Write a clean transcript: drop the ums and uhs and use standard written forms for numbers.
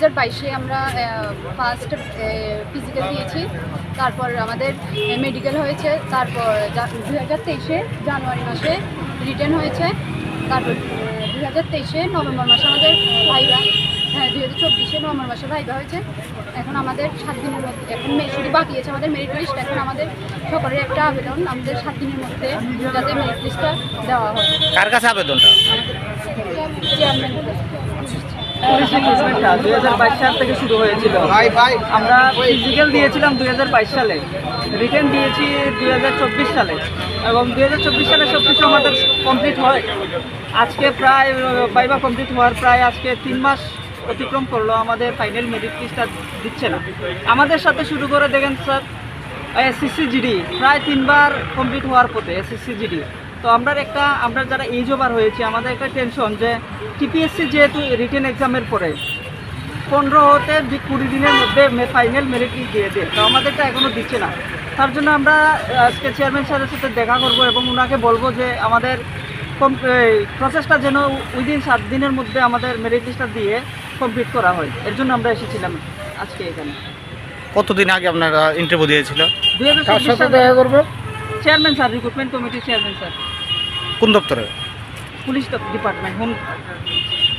2022-এ আমরা first physical দিয়েছি, তারপর আমাদের মেডিকেল হয়েছে, তারপর 2023-এ জানুয়ারি মাসে রিটার্ন হয়েছে, তারপর 2023-এ নভেম্বর মাসে আমাদের ভাইবা, 2024-এ নভেম্বর মাসে ভাইবা হয়েছে। এখন আমাদের 7 দিনের মধ্যে, এখন শুধু বাকি আছে আমাদের মেরিট লিস্ট। এখন আমাদের সকলের একটা আবেদন, আমাদের 7 দিনের মধ্যে যাতে মেরিট লিস্টটা দেওয়া হয়। কার কাছে আবেদনটা? চেয়ারম্যান পুলিশ রিক্রুটমেন্টটা 2022 সাল থেকে শুরু হয়েছিল। আমরা ফিজিক্যাল দিয়েছিলাম 2022 সালে, রিটার্ন দিয়েছি 2024 সালে, এবং 2024 সালে সব কিছু আমাদের কমপ্লিট হয়। আজকে প্রায় ভাইবা কমপ্লিট হওয়ার প্রায় আজকে 3 মাস অতিক্রম করলো, আমাদের ফাইনাল মেরিট লিস্টটা দিচ্ছে না। আমাদের সাথে শুরু করে দেখেন স্যার, এসএসসি জিডি প্রায় 3 বার কমপ্লিট হওয়ার পথে, এসএসসি জিডি। তো আমরা যারা এজ ওভার হয়েছে, আমাদের একটা টেনশন যে টিপিএসসি যেহেতু রিটেন এক্সামের পরে 15 হতে 20 দিনের মধ্যে ফাইনাল মেরিট লিস্ট দিয়ে দেয়, তো আমাদেরটা এখনও দিচ্ছে না। তার জন্য আমরা আজকে চেয়ারম্যান স্যারের সাথে দেখা করব এবং ওনাকে বলবো যে আমাদের প্রসেসটা যেন উইদিন 7 দিনের মধ্যে আমাদের মেরিট লিস্টটা দিয়ে কমপ্লিট করা হয়। এর জন্য আমরা এসেছিলাম আজকে এখানে। কতদিন আগে আপনারা ইন্টারভিউ দিয়েছিল? 2024 সালে দেখা করবো চেয়ারম্যান স্যার, রিক্রুটমেন্ট কমিটির চেয়ারম্যান স্যার। কোন দপ্তরে? Police department, home